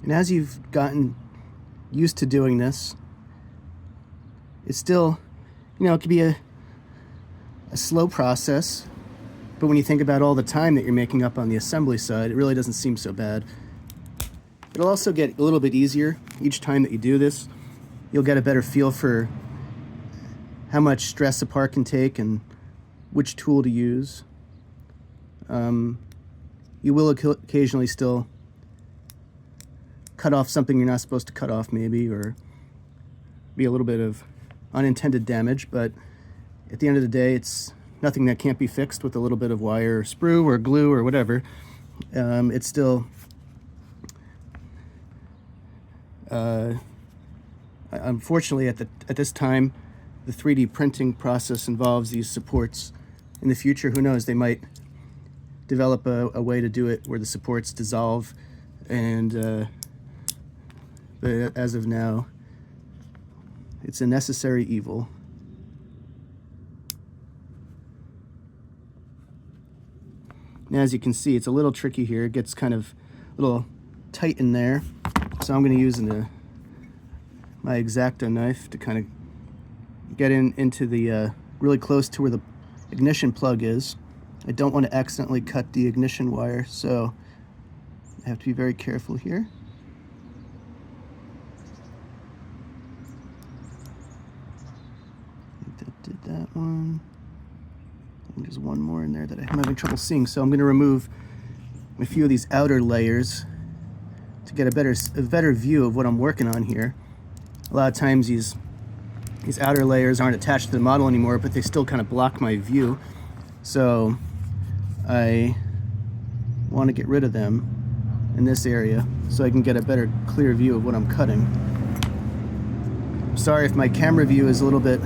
And as you've gotten used to doing this, it's still, you know, it can be a slow process, but when you think about all the time that you're making up on the assembly side, it really doesn't seem so bad. It'll also get a little bit easier each time that you do this. You'll get a better feel for how much stress a part can take and which tool to use. You will occasionally still cut off something you're not supposed to cut off, maybe, or be a little bit of unintended damage, but at the end of the day, it's nothing that can't be fixed with a little bit of wire or sprue or glue or whatever. It's still unfortunately at this time the 3D printing process involves these supports. In the future, who knows, they might develop a way to do it where the supports dissolve, and but as of now, it's a necessary evil. Now, as you can see, it's a little tricky here. It gets kind of a little tight in there, so I'm going to use my X-Acto knife to kind of get into the really close to where the ignition plug is. I don't want to accidentally cut the ignition wire, so I have to be very careful here. I think that did that one. And there's one more in there that I'm having trouble seeing, so I'm going to remove a few of these outer layers to get a better view of what I'm working on here. A lot of times these outer layers aren't attached to the model anymore, but they still kind of block my view. So I want to get rid of them in this area so I can get a better, clear view of what I'm cutting. I'm sorry if my camera view is a little bit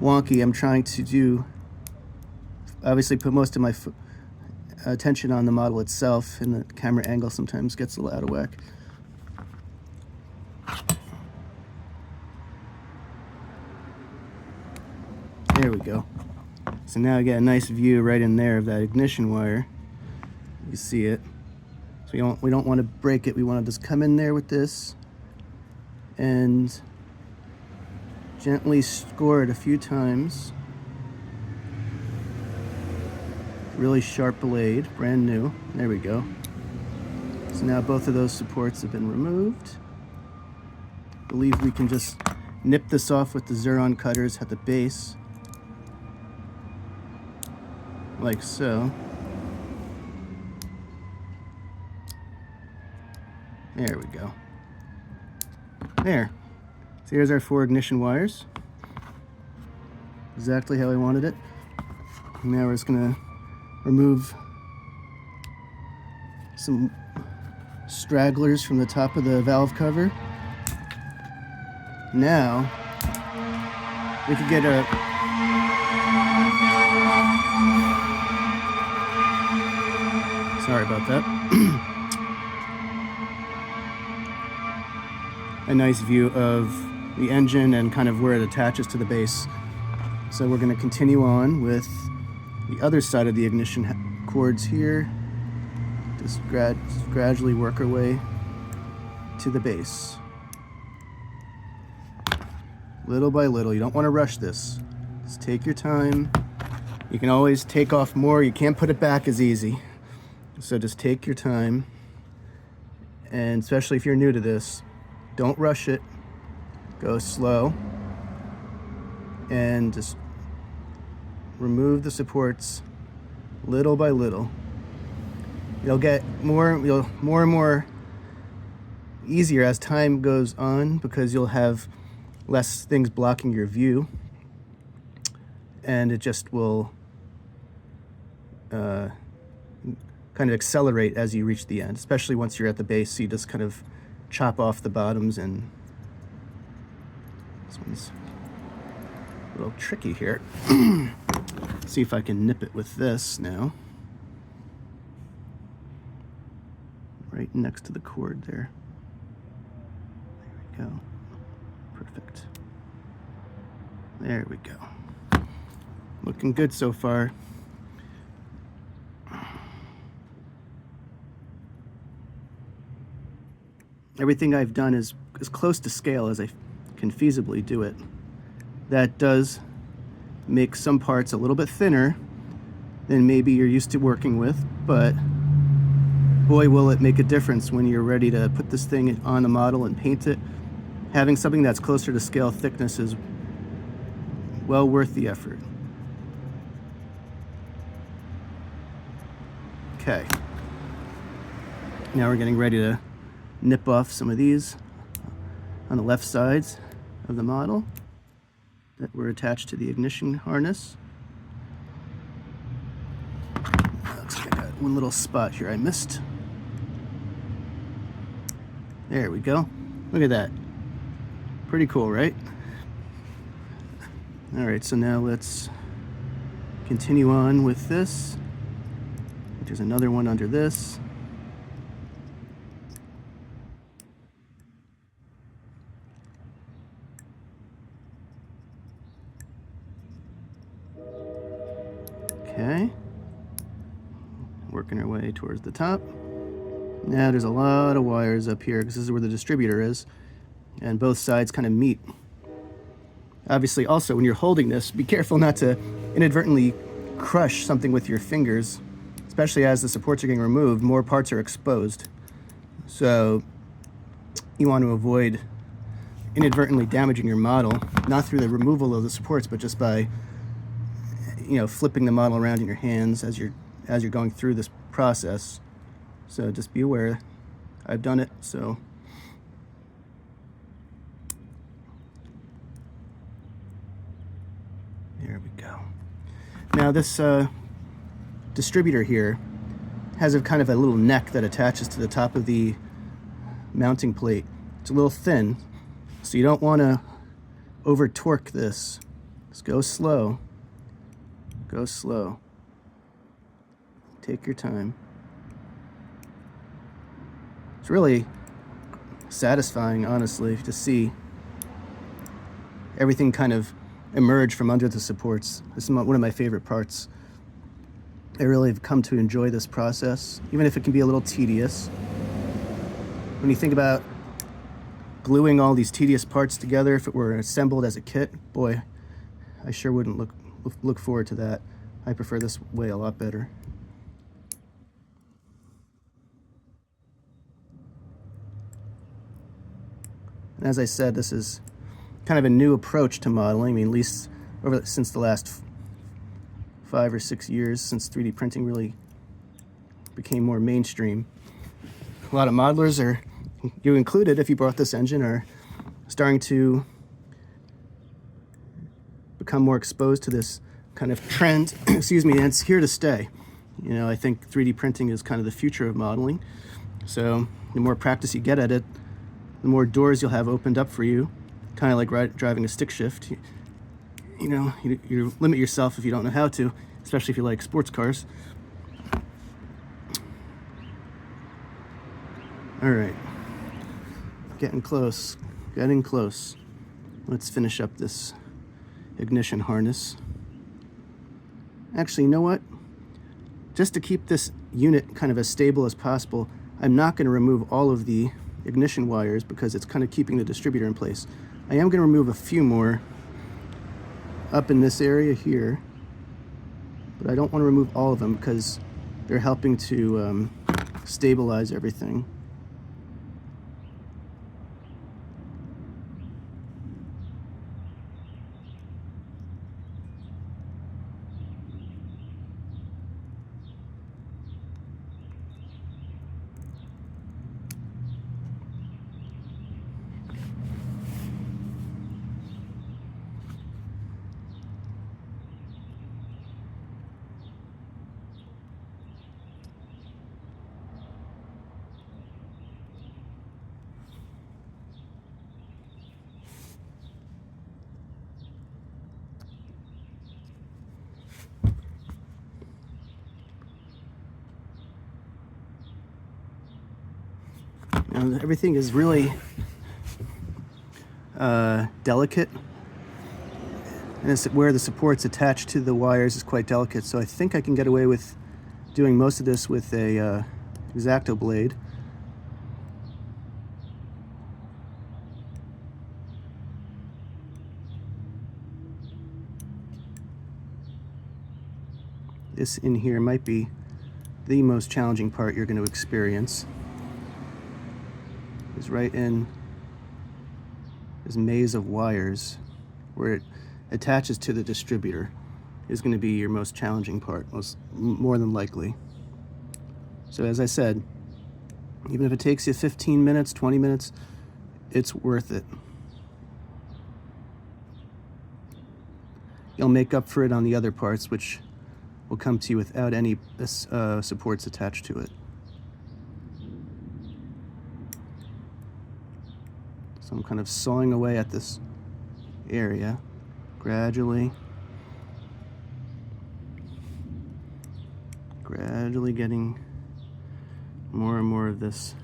wonky. I'm trying to obviously put most of my attention on the model itself, and the camera angle sometimes gets a little out of whack. There we go. So now I get a nice view right in there of that ignition wire. You see it. So we don't want to break it. We want to just come in there with this and gently score it a few times. Really sharp blade, brand new. There we go. So now both of those supports have been removed. I believe we can just nip this off with the Xuron cutters at the base, like so. There we go. There. So here's our 4 ignition wires. Exactly how I wanted it. Now we're just gonna remove some stragglers from the top of the valve cover. Now we could get a sorry about that. A nice view of the engine and kind of where it attaches to the base. So we're going to continue on with the other side of the ignition cords here. Just gradually work our way to the base. Little by little. You don't want to rush this. Just take your time. You can always take off more. You can't put it back as easy. So just take your time. And especially if you're new to this, don't rush it. Go slow. And just remove the supports little by little. You'll get more and more easier as time goes on, because you'll have less things blocking your view, and it just will kind of accelerate as you reach the end, especially once you're at the base. So you just kind of chop off the bottoms, and this one's a little tricky here. See if I can nip it with this now. Right next to the cord there. There we go. Perfect. There we go. Looking good so far. everything I've done is as close to scale as I can feasibly do it. That does make some parts a little bit thinner than maybe you're used to working with, but boy will it make a difference when you're ready to put this thing on the model and paint it. Having something that's closer to scale thickness is well worth the effort. Okay, now we're getting ready to nip off some of these on the left sides of the model that were attached to the ignition harness. Looks like I got one little spot here I missed. There we go. Look at that. Pretty cool, right? All right, so now let's continue on with this. There's another one under this. Okay, working our way towards the top. Now there's a lot of wires up here because this is where the distributor is, and both sides kind of meet. Obviously, also when you're holding this, be careful not to inadvertently crush something with your fingers, especially as the supports are getting removed, more parts are exposed. So you want to avoid inadvertently damaging your model, not through the removal of the supports, but just by flipping the model around in your hands as you're going through this process. So just be aware. I've done it, so there we go. Now this distributor here has a kind of a little neck that attaches to the top of the mounting plate. It's a little thin, so you don't want to over torque this. Just go slow. Go slow. Take your time. It's really satisfying, honestly, to see everything kind of emerge from under the supports. This is one of my favorite parts. I really have come to enjoy this process, even if it can be a little tedious. When you think about gluing all these tedious parts together, if it were assembled as a kit, boy, I sure wouldn't look forward to that. I prefer this way a lot better. And as I said, this is kind of a new approach to modeling. I mean, at least since the last 5 or 6 years, since 3D printing really became more mainstream. A lot of modelers, are you included if you bought this engine, are starting to become more exposed to this kind of trend, excuse me, and it's here to stay. I think 3D printing is kind of the future of modeling. So the more practice you get at it, the more doors you'll have opened up for you, kind of like driving a stick shift. You limit yourself if you don't know how to, especially if you like sports cars. All right, getting close. Let's finish up this ignition harness. Actually, you know what? Just to keep this unit kind of as stable as possible, I'm not going to remove all of the ignition wires because it's kind of keeping the distributor in place. I am going to remove a few more up in this area here, but I don't want to remove all of them because they're helping to stabilize everything. Now, everything is really delicate, and it's where the support's attached to the wires is quite delicate, so I think I can get away with doing most of this with a X-Acto blade. This in here might be the most challenging part you're going to experience. Is right in this maze of wires where it attaches to the distributor is going to be your most challenging part, more than likely. So as I said, even if it takes you 15 minutes, 20 minutes, it's worth it. You'll make up for it on the other parts, which will come to you without any supports attached to it. So I'm kind of sawing away at this area gradually getting more and more of this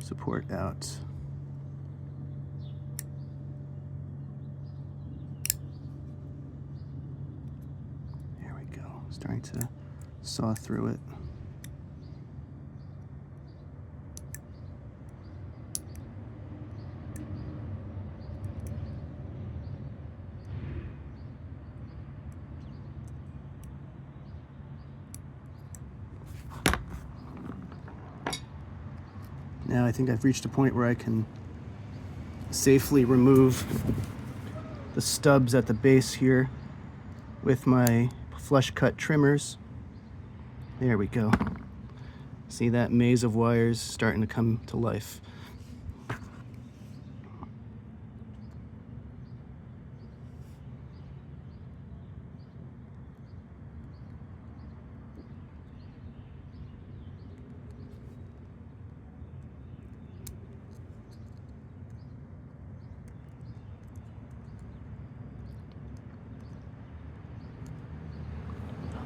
support out. There we go. Starting to saw through it. Now I think I've reached a point where I can safely remove the stubs at the base here with my flush cut trimmers. There we go. See that maze of wires starting to come to life.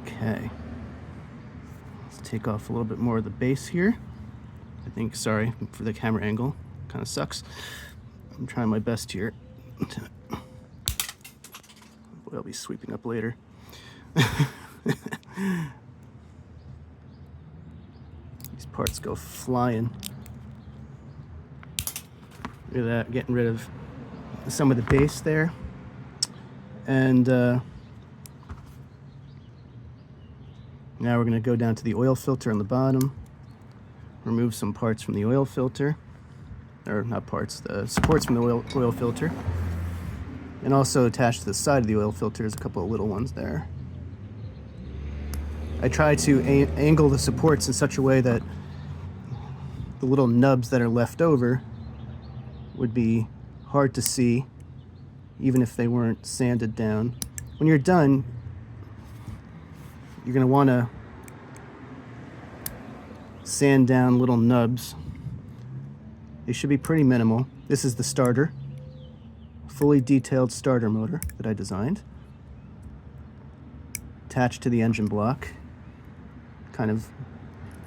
Okay, let's take off a little bit more of the base here. I think, sorry for the camera angle, kind of sucks. I'm trying my best here. Boy, I'll be sweeping up later. These parts go flying. Look at that, getting rid of some of the base there. And now we're going to go down to the oil filter on the bottom, remove some parts from the oil filter, or not parts, the supports from the oil filter, and also attached to the side of the oil filter is a couple of little ones there. I try to angle the supports in such a way that the little nubs that are left over would be hard to see, even if they weren't sanded down. When you're done, you're going to want to sand down little nubs. They should be pretty minimal. This is the starter, fully detailed starter motor that I designed, attached to the engine block. Kind of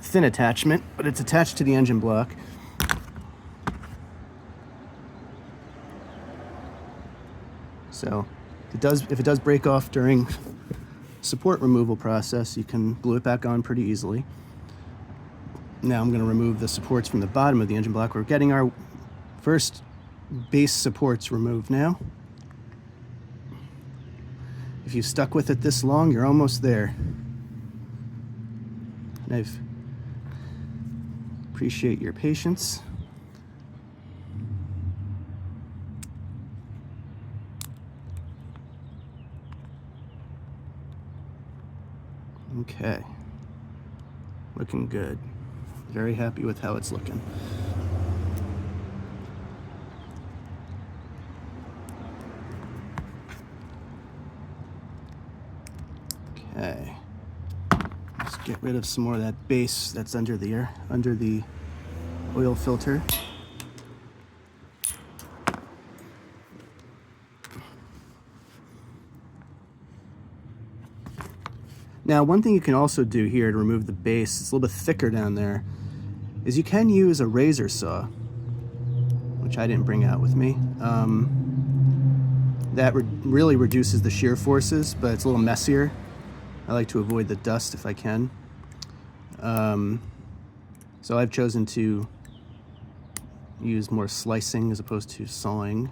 thin attachment, but it's attached to the engine block. So if it does break off during support removal process, you can glue it back on pretty easily. Now I'm going to remove the supports from the bottom of the engine block. We're getting our first base supports removed now. If you've stuck with it this long, you're almost there. And I appreciate your patience. Okay, looking good. Very happy with how it's looking. Okay, let's get rid of some more of that base that's under the oil filter. Now, one thing you can also do here to remove the base, it's a little bit thicker down there, is you can use a razor saw, which I didn't bring out with me. That really reduces the shear forces, but it's a little messier. I like to avoid the dust if I can. So I've chosen to use more slicing as opposed to sawing.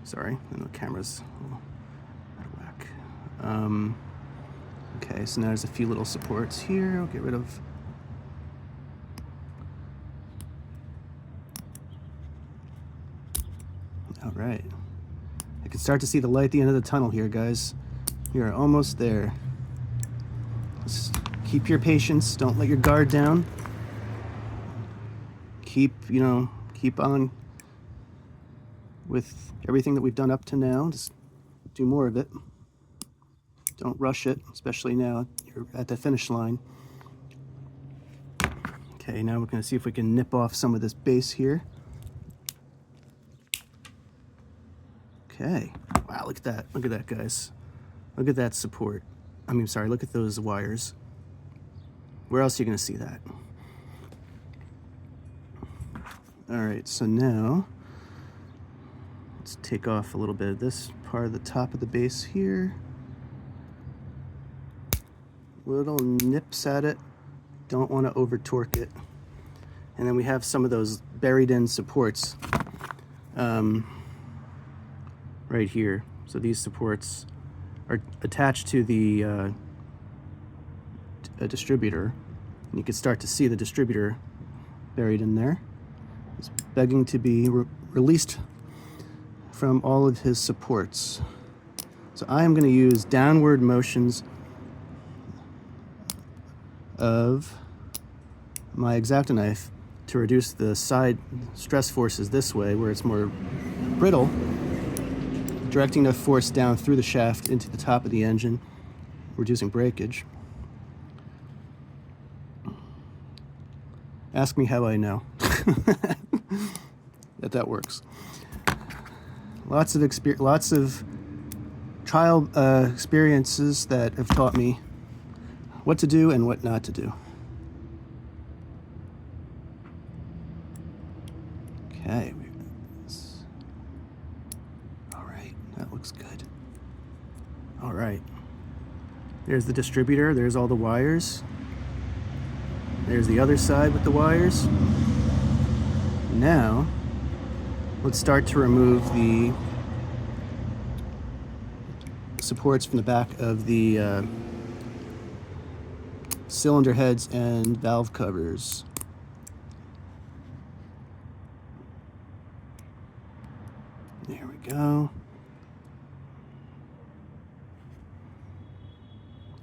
Sorry, I know the camera's a little out of whack. Okay, so now there's a few little supports here. I'll get rid of. All right. I can start to see the light at the end of the tunnel here, guys. We are almost there. Just keep your patience. Don't let your guard down. Keep on with everything that we've done up to now. Just do more of it. Don't rush it, especially now you're at the finish line. Okay, now we're going to see if we can nip off some of this base here. Okay. Wow, look at that. Look at that, guys. Look at that support. Sorry, look at those wires. Where else are you going to see that? All right, so now let's take off a little bit of this part of the top of the base here. Little nips at it. Don't want to over torque it. And then we have some of those buried in supports right here. So these supports are attached to the a distributor. And you can start to see the distributor buried in there. It's begging to be released from all of his supports. So I am going to use downward motions of my X-Acto knife to reduce the side stress forces this way, where it's more brittle, directing the force down through the shaft into the top of the engine, reducing breakage. Ask me how I know that works. Lots of trial experiences that have taught me what to do and what not to do. Okay. All right, that looks good. All right. There's the distributor. There's all the wires. There's the other side with the wires. Now, let's start to remove the supports from the back of the cylinder heads and valve covers. There we go.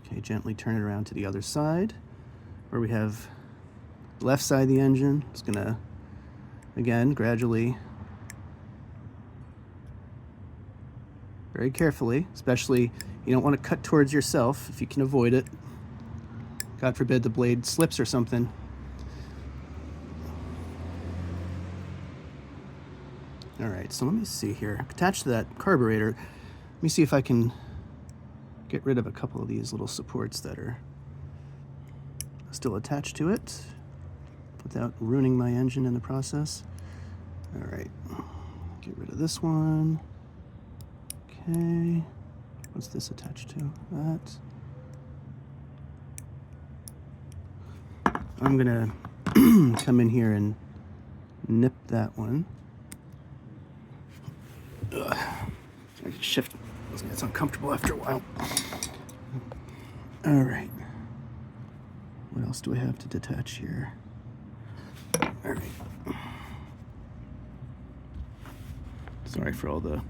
Okay, gently turn it around to the other side, where we have the left side of the engine. It's gonna, again, gradually, very carefully, especially you don't want to cut towards yourself if you can avoid it. God forbid the blade slips or something. All right, so let me see here. Attached to that carburetor, let me see if I can get rid of a couple of these little supports that are still attached to it without ruining my engine in the process. All right, get rid of this one. Okay, what's this attached to? That. I'm gonna come in here and nip that one. Ugh. I can shift. It's uncomfortable after a while. All right. What else do I have to detach here? All right. Sorry for all the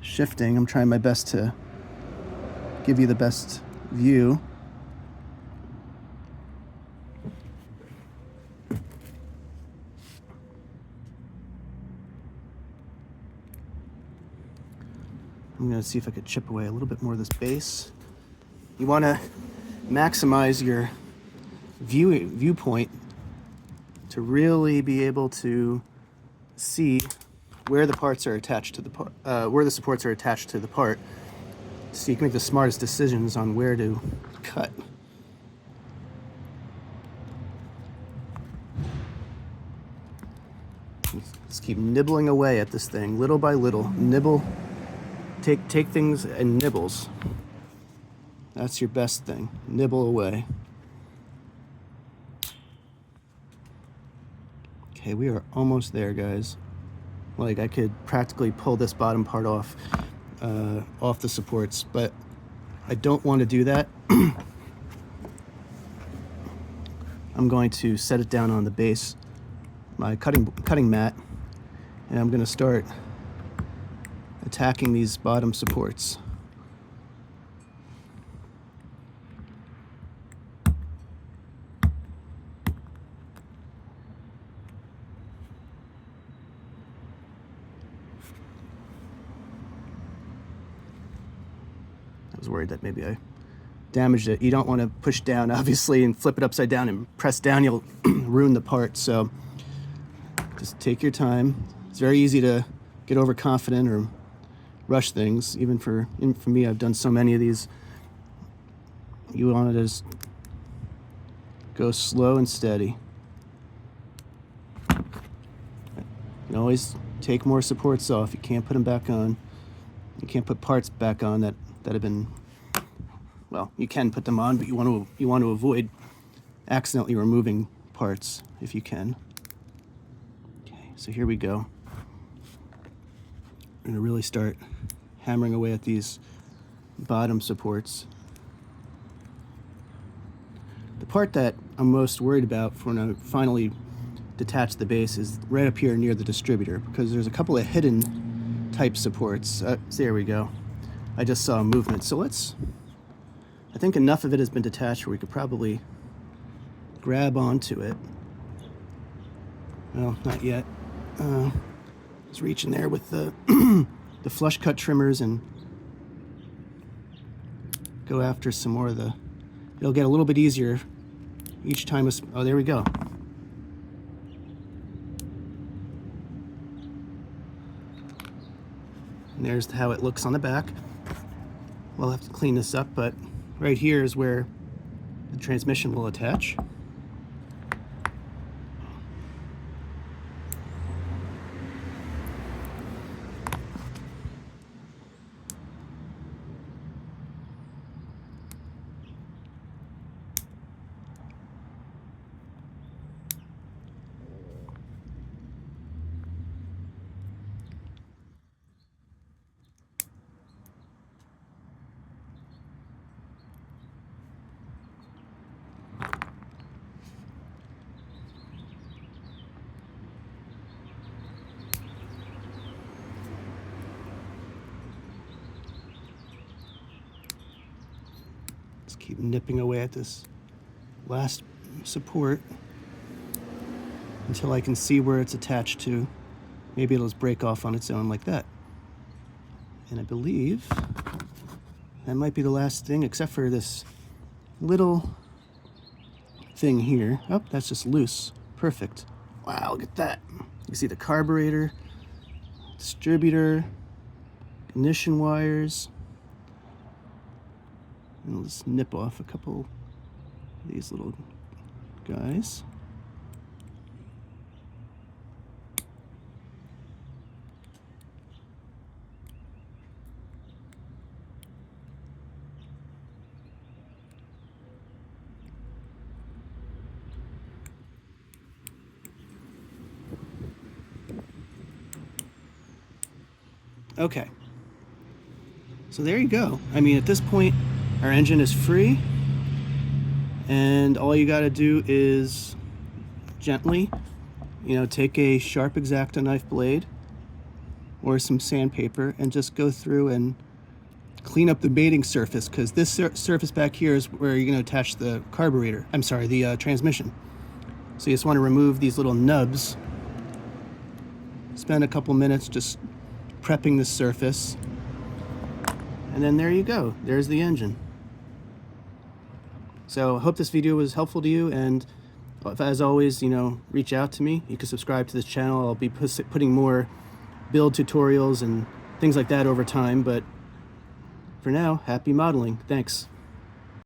shifting. I'm trying my best to give you the best view. I'm going to see if I could chip away a little bit more of this base. You want to maximize your viewpoint to really be able to see where the parts are attached to the part, where the supports are attached to the part, so you can make the smartest decisions on where to cut. Just keep nibbling away at this thing, little by little. Nibble. Take things in nibbles. That's your best thing. Nibble away. Okay, we are almost there, guys. Like, I could practically pull this bottom part off the supports, but I don't want to do that I'm going to set it down on the base, my cutting mat, and I'm going to start attacking these bottom supports. I was worried that maybe I damaged it. You don't want to push down, obviously, and flip it upside down and press down. You'll ruin the part. So just take your time. It's very easy to get overconfident or rush things. Even for me, I've done so many of these. You want to just go slow and steady. You can always take more supports off. You can't put them back on. You can't put parts back on that have been, well, you can put them on, but you want to avoid accidentally removing parts if you can. Okay, so here we go. I'm going to really start hammering away at these bottom supports. The part that I'm most worried about for when I finally detach the base is right up here near the distributor, because there's a couple of hidden type supports. So there we go. I just saw a movement. So I think enough of it has been detached where we could probably grab onto it. Well, not yet. Just reach in there with the the flush cut trimmers and go after some more of the. It'll get a little bit easier each time. Oh, there we go. And there's how it looks on the back. We'll have to clean this up, but right here is where the transmission will attach. Keep nipping away at this last support until I can see where it's attached to. Maybe it'll just break off on its own like that. And I believe that might be the last thing, except for this little thing here. Oh, that's just loose. Perfect. Wow, look at that. You can see the carburetor, distributor, ignition wires. And I'll just nip off a couple of these little guys. Okay. So there you go. I mean, at this point, our engine is free, and all you got to do is gently, take a sharp X-Acto knife blade or some sandpaper and just go through and clean up the mating surface, because this surface back here is where you're going to attach the carburetor. I'm sorry, the transmission. So you just want to remove these little nubs. Spend a couple minutes just prepping the surface, and then there you go. There's the engine. So I hope this video was helpful to you, and as always, reach out to me. You can subscribe to this channel. I'll be putting more build tutorials and things like that over time, but for now, happy modeling. Thanks.